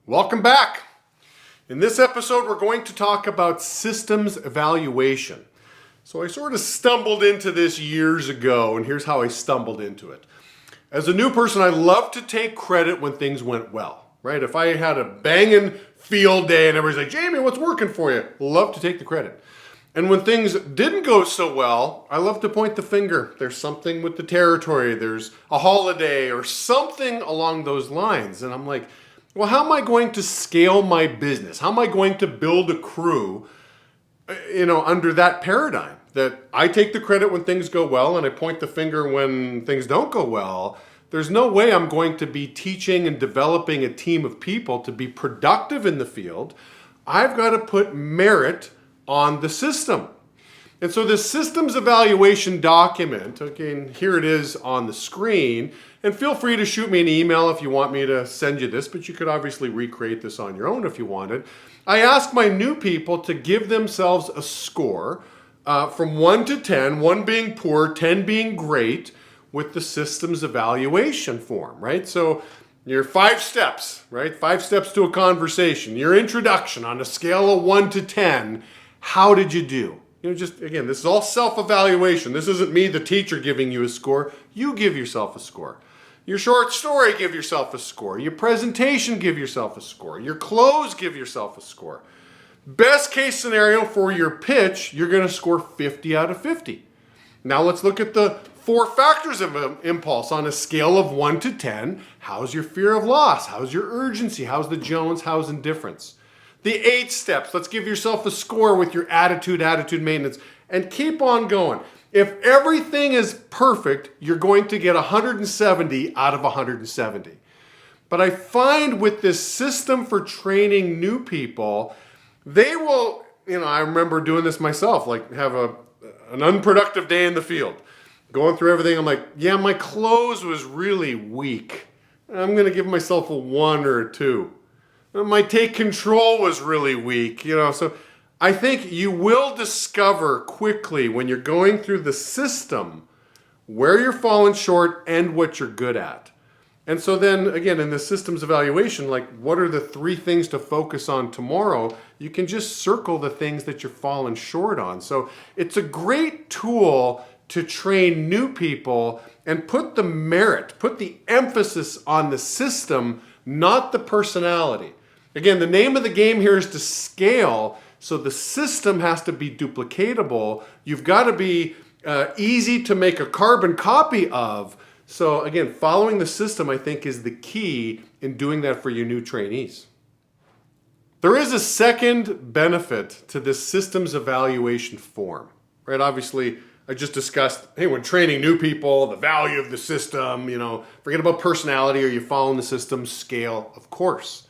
Welcome back. In this episode, we're going to talk about systems evaluation. So I sort of stumbled into this years ago, and here's how I stumbled into it. As a new person, I love to take credit when things went well, right? If I had a banging field day and everybody's like, Jamie, what's working for you? Love to take the credit. And when things didn't go so well, I love to point the finger. There's something with the territory, there's a holiday or something along those lines. And I'm like, well, how am I going to scale my business? How am I going to build a crew, under that paradigm that I take the credit when things go well and I point the finger when things don't go well? There's no way I'm going to be teaching and developing a team of people to be productive in the field. I've got to put merit on the system. And so this systems evaluation document, again, here it is on the screen, and feel free to shoot me an email if you want me to send you this, but you could obviously recreate this on your own if you wanted. I ask my new people to give themselves a score from 1 to 10, 1 being poor, 10 being great, with the systems evaluation form, right? So your 5 steps, right? 5 steps to a conversation, your introduction on a scale of 1 to 10, how did you do? Just again, this is all self-evaluation. This isn't me, the teacher, giving you a score. You give yourself a score. Your short story, give yourself a score. Your presentation, give yourself a score. Your close, give yourself a score. Best case scenario for your pitch, you're going to score 50 out of 50. Now let's look at the 4 factors of impulse on a scale of 1 to 10. How's your fear of loss? How's your urgency? How's the Jones? How's indifference? The 8 steps, let's give yourself a score with your attitude maintenance, and keep on going. If everything is perfect, you're going to get 170 out of 170. But I find with this system for training new people, they will, I remember doing this myself, like have an unproductive day in the field. Going through everything, I'm like, yeah, my close was really weak. I'm going to give myself a 1 or a 2. My take control was really weak, so I think you will discover quickly when you're going through the system where you're falling short and what you're good at. And so then again, in the systems evaluation, like what are the 3 things to focus on tomorrow? You can just circle the things that you're falling short on. So it's a great tool to train new people and put the emphasis on the system, not the personality. Again, the name of the game here is to scale, so the system has to be duplicatable. You've got to be easy to make a carbon copy of. So again, following the system, I think, is the key in doing that for your new trainees. There is a second benefit to this systems evaluation form, right? Obviously, I just discussed, hey, when training new people, the value of the system, forget about personality, or you following the system, scale, of course.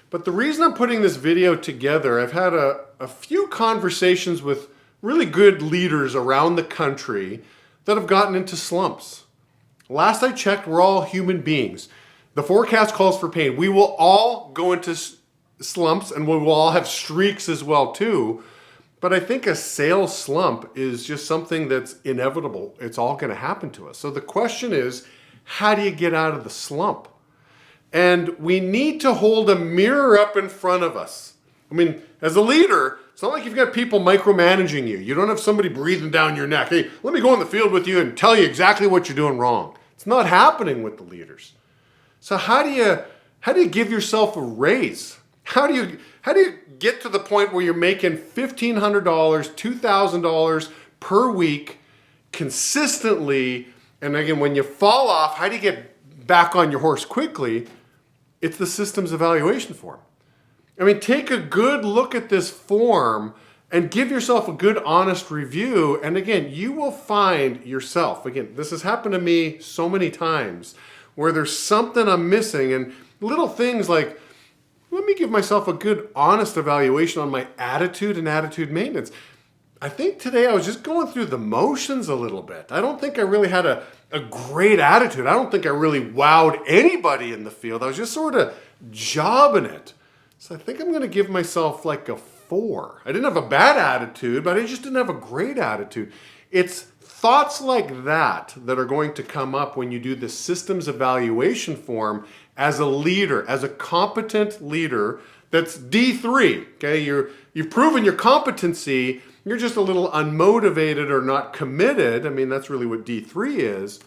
But the reason I'm putting this video together, I've had a few conversations with really good leaders around the country that have gotten into slumps. Last I checked, we're all human beings. The forecast calls for pain. We will all go into slumps, and we will all have streaks as well too. But I think a sales slump is just something that's inevitable. It's all going to happen to us. So the question is, how do you get out of the slump? And we need to hold a mirror up in front of us. As a leader, it's not like you've got people micromanaging you. You don't have somebody breathing down your neck. Hey, let me go in the field with you and tell you exactly what you're doing wrong. It's not happening with the leaders. So how do you give yourself a raise? How do you get to the point where you're making $1,500, $2,000 per week consistently? And again, when you fall off, how do you get back on your horse quickly? It's the systems evaluation form. Take a good look at this form and give yourself a good, honest review. And again, you will find yourself, again, this has happened to me so many times, where there's something I'm missing, and little things like, let me give myself a good, honest evaluation on my attitude and attitude maintenance. I think today I was just going through the motions a little bit. I don't think I really had a great attitude. I don't think I really wowed anybody in the field. I was just sort of jobbing it. So I think I'm going to give myself like a 4. I didn't have a bad attitude, but I just didn't have a great attitude. It's thoughts like that that are going to come up when you do the systems evaluation form as a leader, as a competent leader that's D3, okay? You've proven your competency, you're just a little unmotivated or not committed. I mean, that's really what D3 is.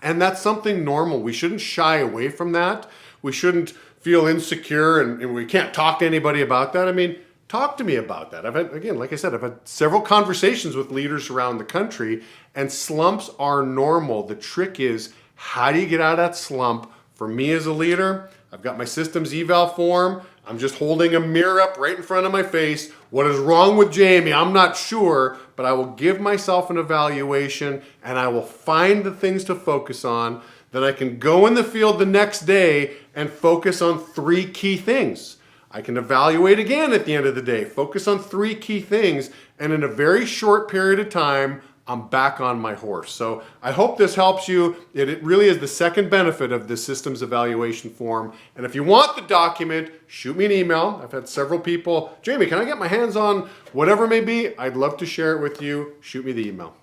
And that's something normal. We shouldn't shy away from that. We shouldn't feel insecure and we can't talk to anybody about that. I mean, talk to me about that. I've had, again, like I said, I've had several conversations with leaders around the country, and slumps are normal. The trick is, how do you get out of that slump? For me as a leader, I've got my systems eval form. I'm just holding a mirror up right in front of my face. What is wrong with Jamie? I'm not sure, but I will give myself an evaluation and I will find the things to focus on. Then I can go in the field the next day and focus on 3 key things. I can evaluate again at the end of the day, focus on 3 key things, and in a very short period of time, I'm back on my horse. So I hope this helps you. It really is the second benefit of the systems evaluation form. And if you want the document, shoot me an email. I've had several people, Jamie, can I get my hands on whatever it may be? I'd love to share it with you. Shoot me the email.